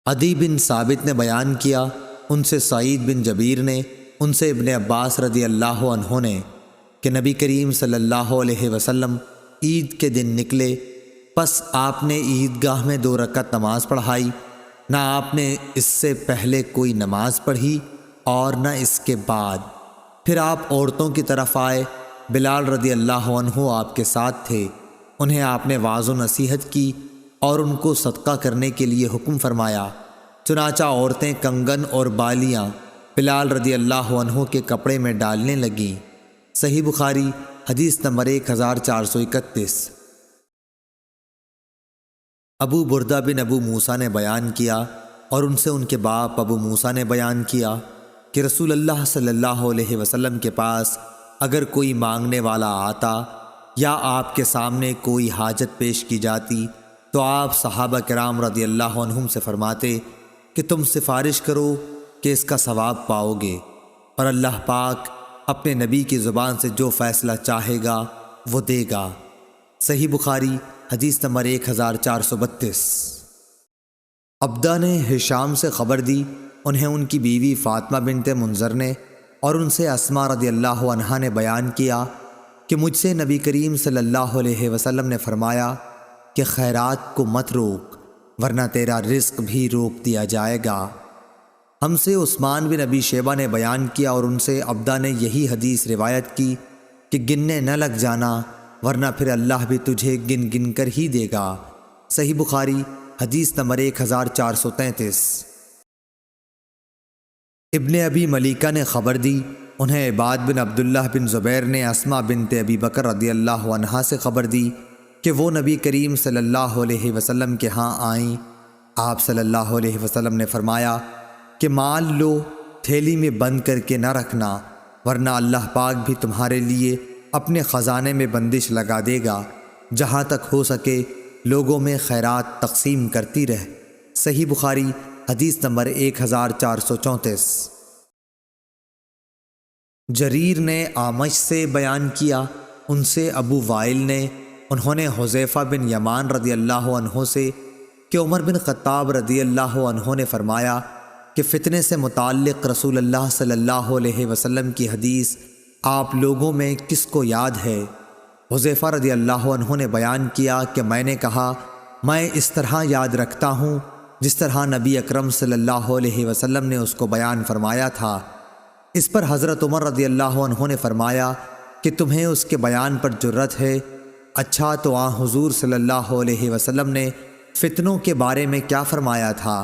عدی بن ثابت نے بیان کیا، ان سے سعید بن جبیر نے، ان سے ابن عباس رضی اللہ عنہ نے کہ نبی کریم صلی اللہ علیہ وسلم عید کے دن نکلے، پس آپ نے عیدگاہ میں 2 رکعت نماز پڑھائی، نہ آپ نے اس سے پہلے کوئی نماز پڑھی اور نہ اس کے بعد۔ پھر آپ عورتوں کی طرف آئے، بلال رضی اللہ عنہ آپ کے ساتھ تھے، انہیں آپ نے واعظ و نصیحت کی اور ان کو صدقہ کرنے کے لیے حکم فرمایا۔ چنانچہ عورتیں کنگن اور بالیاں بلال رضی اللہ عنہ کے کپڑے میں ڈالنے لگیں۔ صحیح بخاری حدیث نمبر 1431۔ ابو بردہ بن ابو موسیٰ نے بیان کیا اور ان سے ان کے باپ ابو موسیٰ نے بیان کیا کہ رسول اللہ صلی اللہ علیہ وسلم کے پاس اگر کوئی مانگنے والا آتا یا آپ کے سامنے کوئی حاجت پیش کی جاتی تو آپ صحابہ کرام رضی اللہ عنہم سے فرماتے کہ تم سفارش کرو کہ اس کا ثواب پاؤ گے، اور اللہ پاک اپنے نبی کی زبان سے جو فیصلہ چاہے گا وہ دے گا۔ صحیح بخاری حدیث نمبر 1432۔ عبدہ نے ہشام سے خبر دی، انہیں ان کی بیوی فاطمہ بنت منذر نے اور ان سے اسماء رضی اللہ عنہا نے بیان کیا کہ مجھ سے نبی کریم صلی اللہ علیہ وسلم نے فرمایا کہ خیرات کو مت روک ورنہ تیرا رزق بھی روک دیا جائے گا۔ ہم سے عثمان بن ابی شیبہ نے بیان کیا اور ان سے عبدہ نے یہی حدیث روایت کی کہ گننے نہ لگ جانا ورنہ پھر اللہ بھی تجھے گن گن کر ہی دے گا۔ صحیح بخاری حدیث نمبر 1433۔ ابن ابی ملیکہ نے خبر دی، انہیں عباد بن عبداللہ بن زبیر نے اسماء بنت ابی بکر رضی اللہ عنہا سے خبر دی کہ وہ نبی کریم صلی اللہ علیہ وسلم کے ہاں آئیں۔ آپ صلی اللہ علیہ وسلم نے فرمایا کہ مال لو، تھیلی میں بند کر کے نہ رکھنا ورنہ اللہ پاک بھی تمہارے لیے اپنے خزانے میں بندش لگا دے گا، جہاں تک ہو سکے لوگوں میں خیرات تقسیم کرتی رہ۔ صحیح بخاری حدیث نمبر 1434۔ جریر نے اعمش سے بیان کیا، ان سے ابو وائل نے، انہوں نے حذیفہ بن یمان رضی اللہ عنہ سے کہ عمر بن خطاب رضی اللہ عنہ نے فرمایا کہ فتنے سے متعلق رسول اللہ صلی اللہ علیہ وسلم کی حدیث آپ لوگوں میں کس کو یاد ہے؟ حذیفہ رضی اللہ عنہ نے بیان کیا کہ میں نے کہا میں اس طرح یاد رکھتا ہوں جس طرح نبی اکرم صلی اللہ علیہ وسلم نے اس کو بیان فرمایا تھا۔ اس پر حضرت عمر رضی اللہ عنہ نے فرمایا کہ تمہیں اس کے بیان پر جرت ہے؟ اچھا تو حضور صلی اللہ علیہ وسلم نے فتنوں کے بارے میں کیا فرمایا تھا؟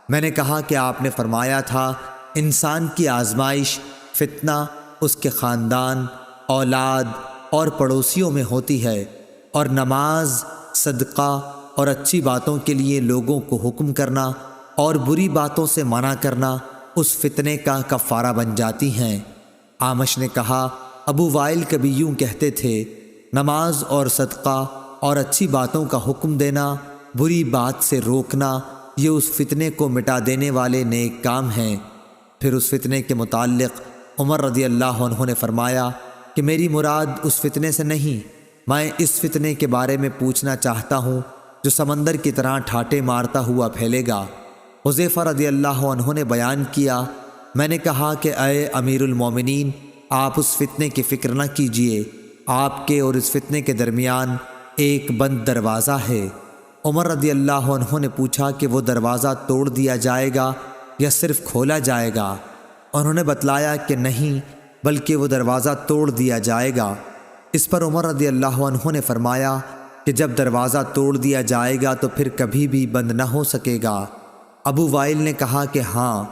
میں نے کہا کہ آپ نے فرمایا تھا انسان کی آزمائش فتنہ اس کے خاندان، اولاد اور پڑوسیوں میں ہوتی ہے، اور نماز، صدقہ اور اچھی باتوں کے لیے لوگوں کو حکم کرنا اور بری باتوں سے منع کرنا اس فتنے کا کفارہ بن جاتی ہیں۔ اعمش نے کہا ابو وائل کبھی یوں کہتے تھے، نماز اور صدقہ اور اچھی باتوں کا حکم دینا، بری بات سے روکنا، یہ اس فتنے کو مٹا دینے والے نیک کام ہیں۔ پھر اس فتنے کے متعلق عمر رضی اللہ عنہ نے فرمایا کہ میری مراد اس فتنے سے نہیں، میں اس فتنے کے بارے میں پوچھنا چاہتا ہوں جو سمندر کی طرح ٹھاٹے مارتا ہوا پھیلے گا۔ حذیفہ رضی اللہ عنہ نے بیان کیا، میں نے کہا کہ اے امیر المومنین، آپ اس فتنے کی فکر نہ کیجیے، آپ کے اور اس فتنے کے درمیان ایک بند دروازہ ہے۔ عمر رضی اللہ عنہ نے پوچھا کہ وہ دروازہ توڑ دیا جائے گا یا صرف کھولا جائے گا؟ انہوں نے بتلایا کہ نہیں، بلکہ وہ دروازہ توڑ دیا جائے گا۔ اس پر عمر رضی اللہ عنہ نے فرمایا کہ جب دروازہ توڑ دیا جائے گا تو پھر کبھی بھی بند نہ ہو سکے گا۔ ابو وائل نے کہا کہ ہاں۔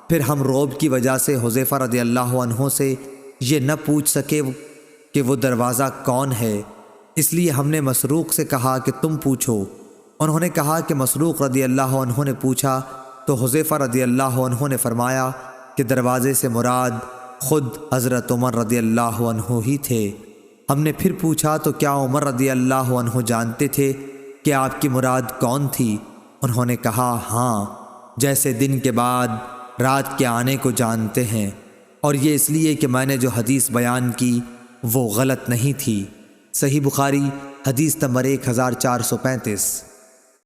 پھر ہم رعب کی وجہ سے حذیفہ رضی اللہ عنہ سے یہ نہ پوچھ سکے کہ وہ دروازہ کون ہے، اس لیے ہم نے مسروق سے کہا کہ تم پوچھو۔ انہوں نے کہا کہ مسروق رضی اللہ عنہ نے پوچھا تو حذیفہ رضی اللہ عنہ نے فرمایا کہ دروازے سے مراد خود حضرت عمر رضی اللہ عنہ ہی تھے۔ ہم نے پھر پوچھا تو کیا عمر رضی اللہ عنہ جانتے تھے کہ آپ کی مراد کون تھی؟ انہوں نے کہا ہاں، جیسے دن کے بعد رات کے آنے کو جانتے ہیں، اور یہ اس لیے کہ میں نے جو حدیث بیان کی وہ غلط نہیں تھی۔ صحیح بخاری حدیث نمبر 1435۔